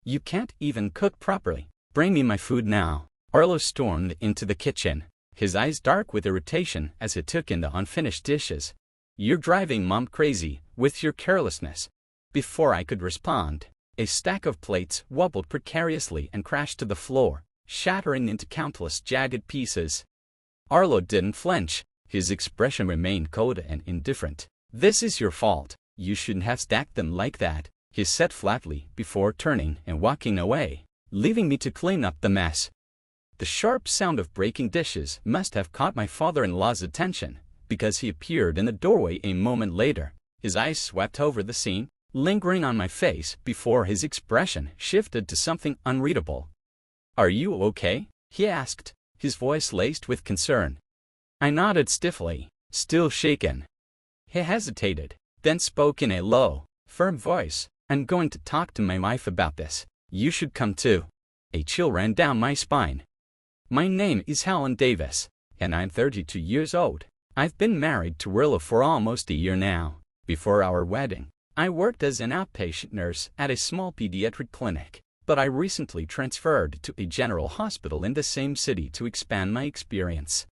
You can't even cook properly. Bring me my food now. Arlo stormed into the kitchen, his eyes dark with irritation as he took in the unfinished dishes. You're driving Mom crazy with your carelessness. Before I could respond, a stack of plates wobbled precariously and crashed to the floor, shattering into countless jagged pieces. Arlo didn't flinch. His expression remained cold and indifferent. This is your fault. You shouldn't have stacked them like that, he said flatly before turning and walking away, leaving me to clean up the mess. The sharp sound of breaking dishes must have caught my father-in-law's attention, because he appeared in the doorway a moment later. His eyes swept over the scene, lingering on my face before his expression shifted to something unreadable. Are you okay? He asked, his voice laced with concern. I nodded stiffly, still shaken. He hesitated, then spoke in a low, firm voice. I'm going to talk to my wife about this. You should come too. A chill ran down my spine. My name is Helen Davis, and I'm 32 years old. I've been married to Arlo for almost a year now. Before our wedding, I worked as an outpatient nurse at a small pediatric clinic, but I recently transferred to a general hospital in the same city to expand my experience.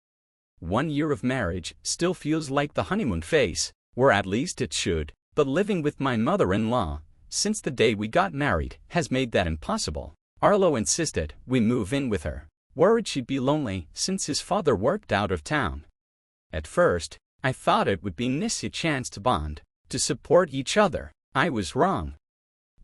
1 year of marriage still feels like the honeymoon phase, or at least it should, but living with my mother-in-law, since the day we got married, has made that impossible. Arlo insisted we move in with her, worried she'd be lonely since his father worked out of town. At first, I thought it would be nice a chance to bond, to support each other. I was wrong.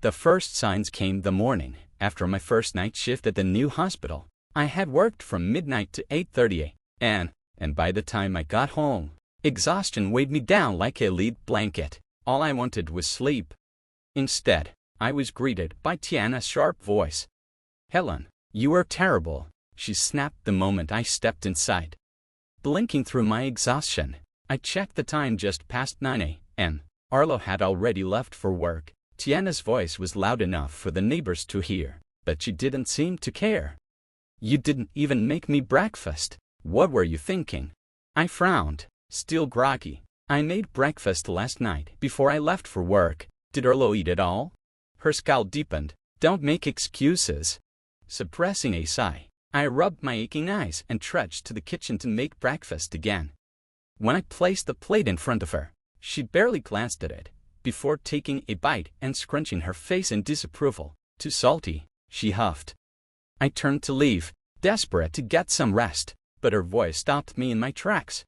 The first signs came the morning after my first night shift at the new hospital. I had worked from midnight to 8:30 a.m., and by the time I got home, exhaustion weighed me down like a lead blanket. All I wanted was sleep. Instead, I was greeted by Tiana's sharp voice. Helen, you are terrible, she snapped the moment I stepped inside. Blinking through my exhaustion, I checked the time just past 9 a.m. Arlo had already left for work. Tiana's voice was loud enough for the neighbors to hear, but she didn't seem to care. You didn't even make me breakfast. What were you thinking? I frowned, still groggy. I made breakfast last night before I left for work. Did Arlo eat it all? Her scowl deepened. Don't make excuses. Suppressing a sigh, I rubbed my aching eyes and trudged to the kitchen to make breakfast again. When I placed the plate in front of her, she barely glanced at it, before taking a bite and scrunching her face in disapproval. Too salty, she huffed. I turned to leave, desperate to get some rest, but her voice stopped me in my tracks.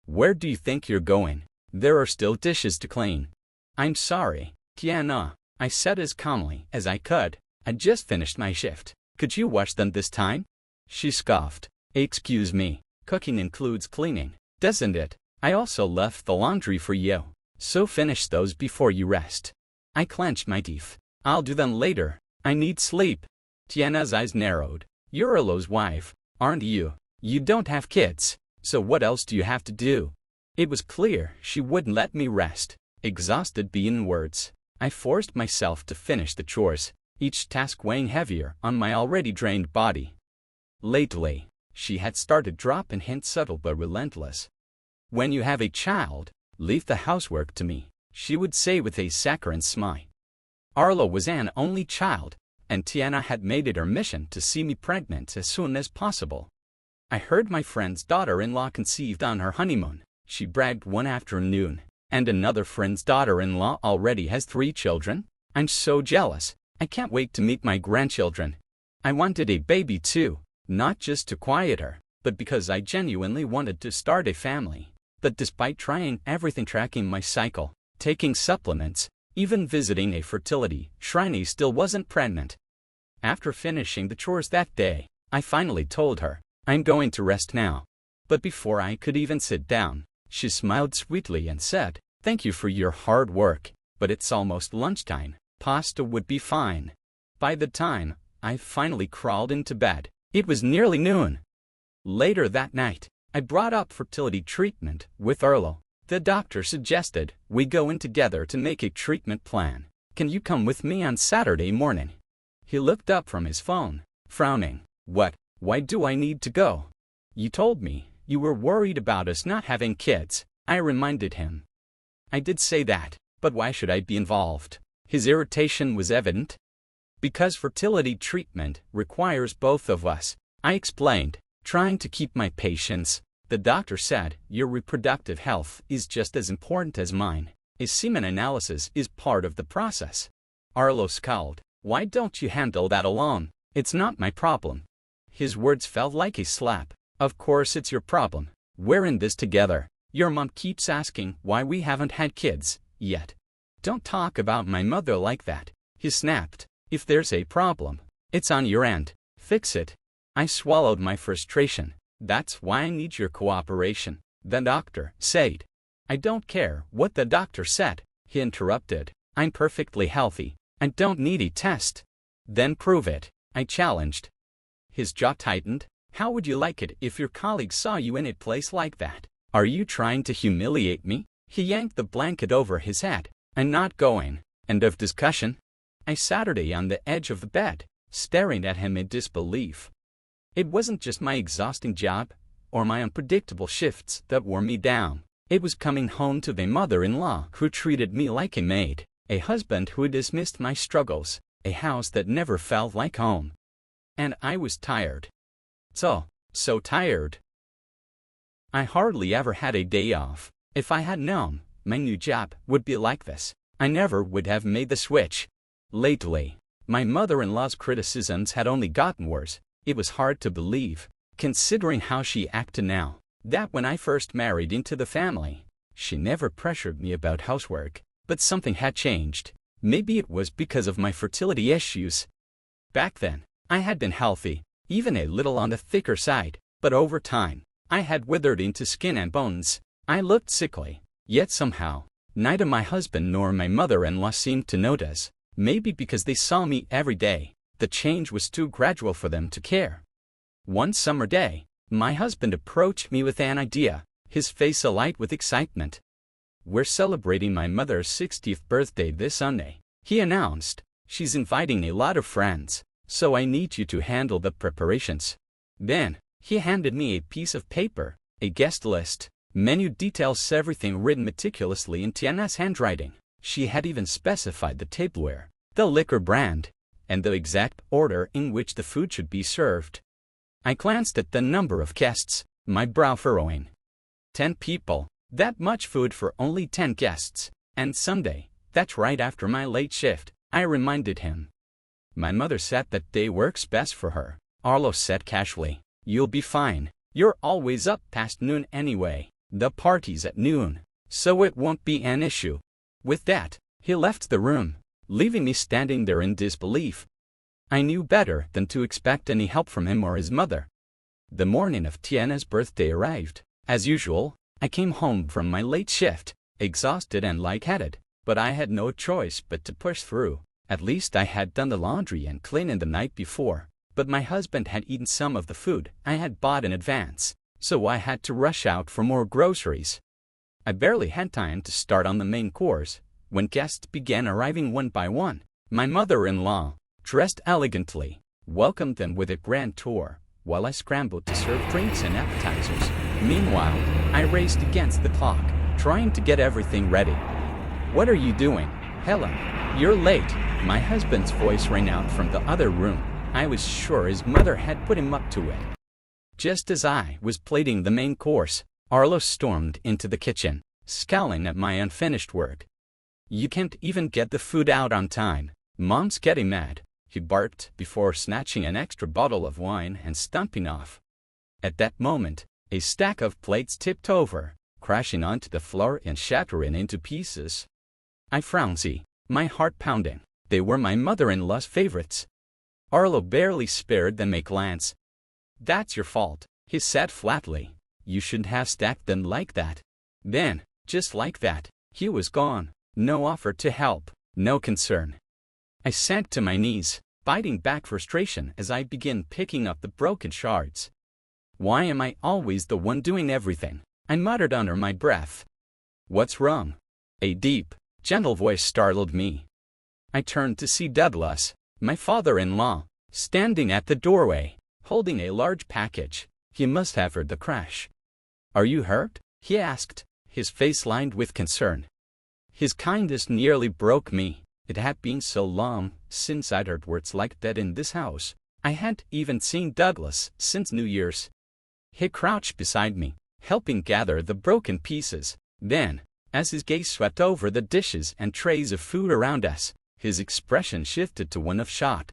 Where do you think you're going? There are still dishes to clean. I'm sorry, Tiana, I said as calmly as I could. I just finished my shift. Could you wash them this time? She scoffed. Excuse me, cooking includes cleaning, doesn't it? I also left the laundry for you, so finish those before you rest. I clenched my teeth. I'll do them later. I need sleep. Tiana's eyes narrowed. You're Arlo's wife, aren't you? You don't have kids, so what else do you have to do? It was clear she wouldn't let me rest. Exhausted beyond words, I forced myself to finish the chores, each task weighing heavier on my already drained body. Lately, she had started dropping hints subtle but relentless. When you have a child, leave the housework to me, she would say with a saccharine smile. Arlo was an only child, and Tiana had made it her mission to see me pregnant as soon as possible. I heard my friend's daughter-in-law conceived on her honeymoon, she bragged one afternoon, and another friend's daughter-in-law already has 3 children. I'm so jealous. I can't wait to meet my grandchildren. I wanted a baby too, not just to quiet her, but because I genuinely wanted to start a family. But despite trying everything, tracking my cycle, taking supplements, even visiting a fertility shrine, I still wasn't pregnant. After finishing the chores that day, I finally told her, I'm going to rest now. But before I could even sit down, she smiled sweetly and said, thank you for your hard work, but it's almost lunchtime. Pasta would be fine. By the time I finally crawled into bed, it was nearly noon. Later that night, I brought up fertility treatment with Arlo. The doctor suggested we go in together to make a treatment plan. Can you come with me on Saturday morning? He looked up from his phone, frowning. What? Why do I need to go? You told me you were worried about us not having kids, I reminded him. I did say that, but why should I be involved? His irritation was evident. Because fertility treatment requires both of us, I explained, trying to keep my patience. The doctor said, your reproductive health is just as important as mine. A semen analysis is part of the process. Arlo scowled. Why don't you handle that alone? It's not my problem. His words felt like a slap. Of course it's your problem. We're in this together. Your mom keeps asking why we haven't had kids yet. Don't talk about my mother like that, he snapped. If there's a problem, it's on your end. Fix it. I swallowed my frustration. That's why I need your cooperation, the doctor said. I don't care what the doctor said, he interrupted. I'm perfectly healthy. I don't need a test. Then prove it, I challenged. His jaw tightened. How would you like it if your colleagues saw you in a place like that? Are you trying to humiliate me? He yanked the blanket over his head. I'm not going. End of discussion. I sat on the edge of the bed, staring at him in disbelief. It wasn't just my exhausting job or my unpredictable shifts that wore me down. It was coming home to a mother-in-law who treated me like a maid, a husband who dismissed my struggles, a house that never felt like home. And I was tired. So tired. I hardly ever had a day off. If I had known my new job would be like this, I never would have made the switch. Lately, my mother-in-law's criticisms had only gotten worse. It was hard to believe, considering how she acted now, that when I first married into the family, she never pressured me about housework. But something had changed. Maybe it was because of my fertility issues. Back then, I had been healthy, even a little on the thicker side, but over time, I had withered into skin and bones. I looked sickly, yet somehow, neither my husband nor my mother-in-law seemed to notice. Maybe because they saw me every day, the change was too gradual for them to care. One summer day, my husband approached me with an idea, his face alight with excitement. We're celebrating my mother's 60th birthday this Sunday, he announced. She's inviting a lot of friends, so I need you to handle the preparations. Then, he handed me a piece of paper, a guest list, menu details, everything written meticulously in Tiana's handwriting. She had even specified the tableware, the liquor brand, and the exact order in which the food should be served. I glanced at the number of guests, my brow furrowing. 10 people, that much food for only 10 guests, and Sunday, that's right after my late shift, I reminded him. My mother said that day works best for her, Arlo said casually. You'll be fine. You're always up past noon anyway. The party's at noon, so it won't be an issue. With that, he left the room, leaving me standing there in disbelief. I knew better than to expect any help from him or his mother. The morning of Tiana's birthday arrived. As usual, I came home from my late shift, exhausted and lightheaded, but I had no choice but to push through. At least I had done the laundry and cleaning the night before, but my husband had eaten some of the food I had bought in advance, so I had to rush out for more groceries. I barely had time to start on the main course when guests began arriving one by one. My mother-in-law, dressed elegantly, welcomed them with a grand tour, while I scrambled to serve drinks and appetizers. Meanwhile, I raced against the clock, trying to get everything ready. What are you doing, Helen? You're late. My husband's voice rang out from the other room. I was sure his mother had put him up to it. Just as I was plating the main course, Arlo stormed into the kitchen, scowling at my unfinished work. You can't even get the food out on time. Mom's getting mad, he barked before snatching an extra bottle of wine and stumping off. At that moment, a stack of plates tipped over, crashing onto the floor and shattering into pieces. I frowned, my heart pounding. They were my mother-in-law's favorites. Arlo barely spared them a glance. That's your fault, he said flatly. You shouldn't have stacked them like that. Then, just like that, he was gone. No offer to help, no concern. I sank to my knees, biting back frustration as I began picking up the broken shards. Why am I always the one doing everything? I muttered under my breath. What's wrong? A deep, gentle voice startled me. I turned to see Douglas, my father-in-law, standing at the doorway, holding a large package. He must have heard the crash. Are you hurt? He asked, his face lined with concern. His kindness nearly broke me. It had been so long since I'd heard words like that in this house. I hadn't even seen Douglas since New Year's. He crouched beside me, helping gather the broken pieces. Then, as his gaze swept over the dishes and trays of food around us, his expression shifted to one of shock.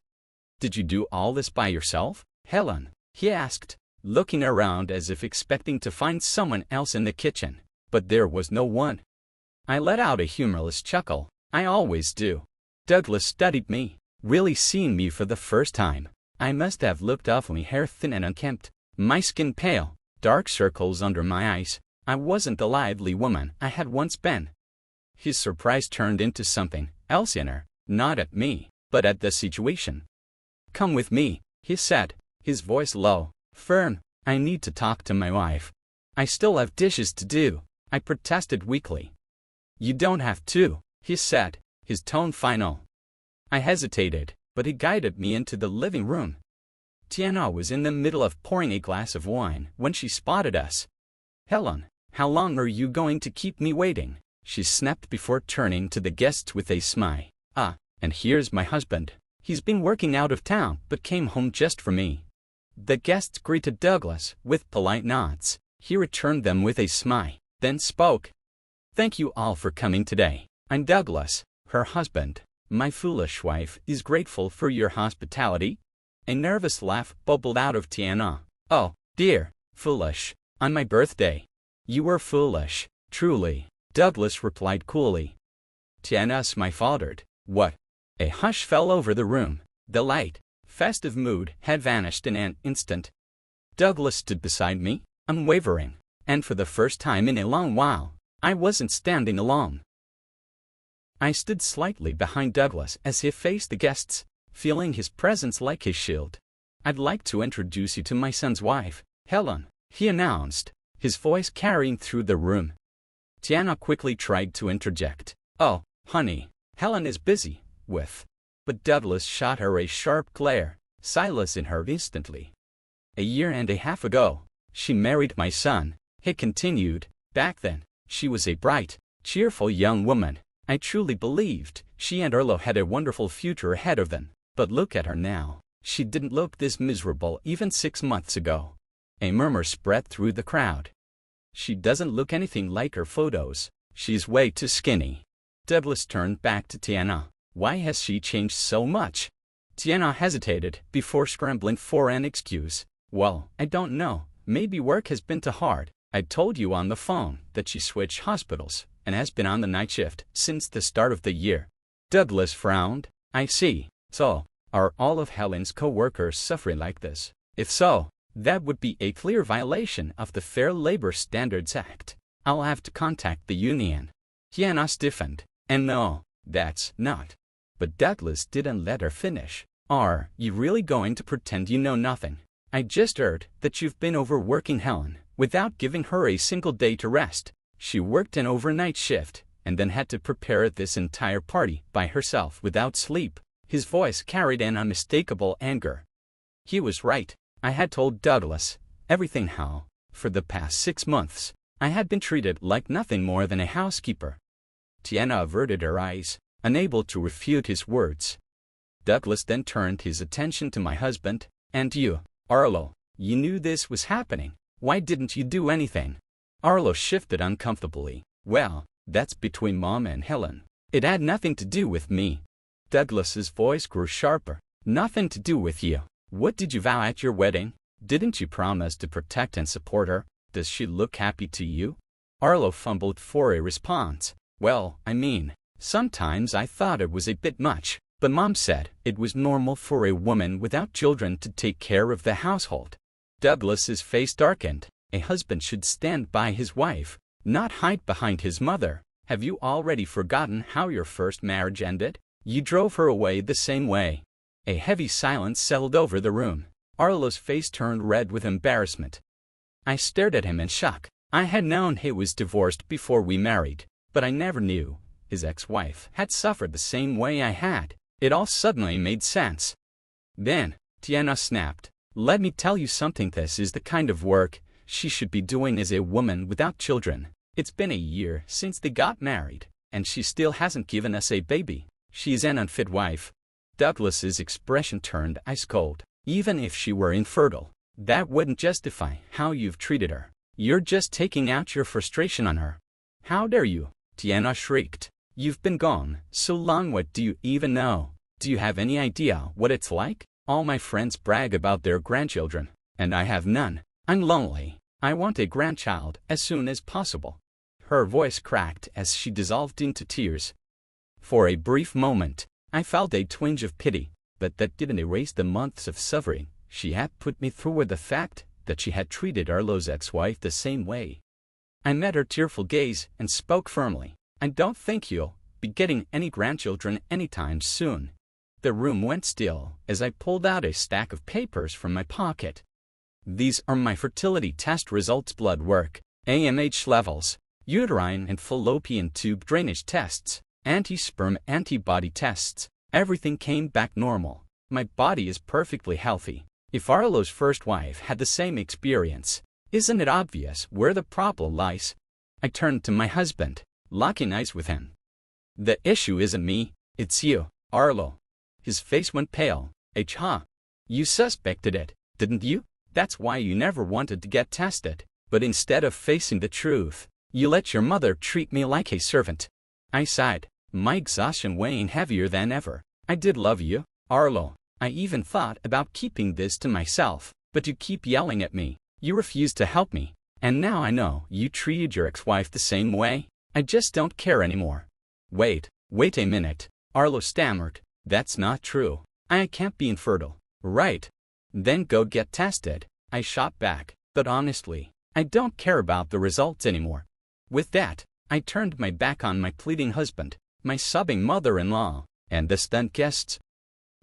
"Did you do all this by yourself, Helen?" he asked, looking around as if expecting to find someone else in the kitchen. But there was no one. I let out a humorless chuckle. I always do. Douglas studied me, really seeing me for the first time. I must have looked awfully hair-thin and unkempt, my skin pale, dark circles under my eyes. I wasn't the lively woman I had once been. His surprise turned into something else in her, not at me, but at the situation. "Come with me," he said, his voice low, firm. "I need to talk to my wife." "I still have dishes to do," I protested weakly. "You don't have to," he said, his tone final. I hesitated, but he guided me into the living room. Tiana was in the middle of pouring a glass of wine when she spotted us. "Helen, how long are you going to keep me waiting?" she snapped before turning to the guests with a smile. And here's my husband. He's been working out of town but came home just for me." The guests greeted Douglas with polite nods. He returned them with a smile, then spoke. "Thank you all for coming today. I'm Douglas, her husband. My foolish wife is grateful for your hospitality." A nervous laugh bubbled out of Tiana. "Oh, dear, foolish. On my birthday." "You were foolish, truly," Douglas replied coolly. Tiana's smile faltered. "What?" A hush fell over the room. The light, festive mood had vanished in an instant. Douglas stood beside me, unwavering, and for the first time in a long while, I wasn't standing alone. I stood slightly behind Douglas as he faced the guests, feeling his presence like a shield. "I'd like to introduce you to my son's wife, Helen," he announced, his voice carrying through the room. Tiana quickly tried to interject. "Oh, honey, Helen is busy with..." But Douglas shot her a sharp glare, silencing her instantly. "A year and a half ago, she married my son," he continued. "Back then, she was a bright, cheerful young woman. I truly believed she and Arlo had a wonderful future ahead of them. But look at her now. She didn't look this miserable even 6 months ago." A murmur spread through the crowd. "She doesn't look anything like her photos. She's way too skinny." Douglas turned back to Tiana. "Why has she changed so much?" Tiana hesitated before scrambling for an excuse. "Well, I don't know. Maybe work has been too hard. I told you on the phone that she switched hospitals and has been on the night shift since the start of the year." Douglas frowned. "I see. So, are all of Helen's co-workers suffering like this? If so, that would be a clear violation of the Fair Labor Standards Act. I'll have to contact the union." Tiana stiffened. "And no, that's not." But Douglas didn't let her finish. "Are you really going to pretend you know nothing? I just heard that you've been overworking Helen without giving her a single day to rest. She worked an overnight shift and then had to prepare this entire party by herself without sleep." His voice carried an unmistakable anger. He was right. I had told Douglas everything how, for the past 6 months, I had been treated like nothing more than a housekeeper. Tiana averted her eyes, unable to refute his words. Douglas then turned his attention to my husband. "And you, Arlo, you knew this was happening. Why didn't you do anything?" Arlo shifted uncomfortably. "Well, that's between Mom and Helen. It had nothing to do with me." Douglas's voice grew sharper. "Nothing to do with you. What did you vow at your wedding? Didn't you promise to protect and support her? Does she look happy to you?" Arlo fumbled for a response. "Well, I mean, sometimes I thought it was a bit much, but Mom said it was normal for a woman without children to take care of the household." Douglas's face darkened. A husband should stand by his wife, not hide behind his mother. "Have you already forgotten how your first marriage ended? You drove her away the same way." A heavy silence settled over the room. Arlo's face turned red with embarrassment. I stared at him in shock. I had known he was divorced before we married, but I never knew his ex-wife had suffered the same way I had. It all suddenly made sense. Then, Tiana snapped. "Let me tell you something. This is the kind of work she should be doing as a woman without children. It's been a year since they got married, and she still hasn't given us a baby. She's an unfit wife. Douglas's expression turned ice cold. Even if she were infertile, that wouldn't justify how you've treated her. You're just taking out your frustration on her. How dare you? Tiana shrieked. You've been gone so long, what do you even know? Do you have any idea what it's like? All my friends brag about their grandchildren, and I have none. I'm lonely. I want a grandchild as soon as possible. Her voice cracked as she dissolved into tears. For a brief moment, I felt a twinge of pity, but that didn't erase the months of suffering she had put me through, with the fact that she had treated Arlo's ex-wife the same way. I met her tearful gaze and spoke firmly. I don't think you'll be getting any grandchildren anytime soon. The room went still as I pulled out a stack of papers from my pocket. These are my fertility test results: blood work, AMH levels, uterine and fallopian tube drainage tests, anti-sperm antibody tests. Everything came back normal. My body is perfectly healthy. If Arlo's first wife had the same experience, isn't it obvious where the problem lies? I turned to my husband, locking eyes with him. The issue isn't me, it's you, Arlo. His face went pale. Huh? You suspected it, didn't you? That's why you never wanted to get tested. But instead of facing the truth, you let your mother treat me like a servant. I sighed, my exhaustion weighing heavier than ever. I did love you, Arlo. I even thought about keeping this to myself, but you keep yelling at me. You refuse to help me. And now I know you treated your ex-wife the same way. I just don't care anymore. Wait a minute, Arlo stammered. That's not true. I can't be infertile. Right. Then go get tested, I shot back. But honestly, I don't care about the results anymore. With that, I turned my back on my pleading husband, my sobbing mother-in-law, and the stunned guests.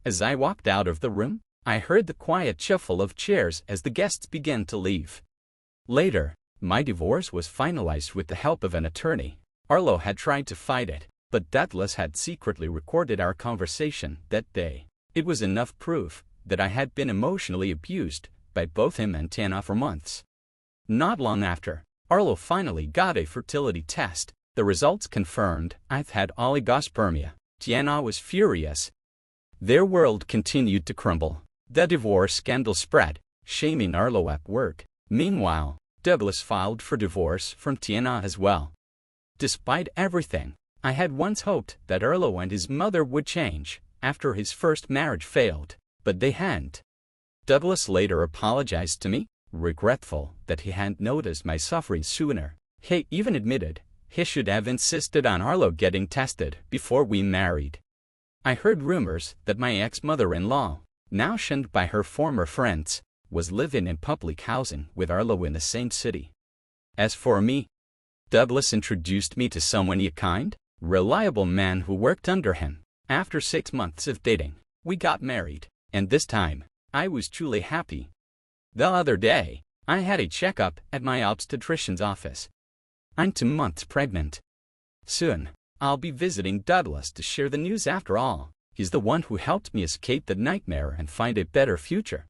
As I walked out of the room, I heard the quiet shuffle of chairs as the guests began to leave. Later, my divorce was finalized with the help of an attorney. Arlo had tried to fight it, but Douglas had secretly recorded our conversation that day. It was enough proof that I had been emotionally abused by both him and Tiana for months. Not long after, Arlo finally got a fertility test. The results confirmed I've had oligospermia. Tiana was furious. Their world continued to crumble. The divorce scandal spread, shaming Arlo at work. Meanwhile, Douglas filed for divorce from Tiana as well. Despite everything, I had once hoped that Arlo and his mother would change after his first marriage failed, but they hadn't. Douglas later apologized to me, regretful that he hadn't noticed my suffering sooner. He even admitted he should have insisted on Arlo getting tested before we married. I heard rumors that my ex-mother-in-law, now shunned by her former friends, was living in public housing with Arlo in the same city. As for me, Douglas introduced me to someone kind, reliable man who worked under him. After 6 months of dating, we got married, and this time, I was truly happy. The other day, I had a checkup at my obstetrician's office. I'm 2 months pregnant. Soon, I'll be visiting Douglas to share the news. After all, he's the one who helped me escape the nightmare and find a better future.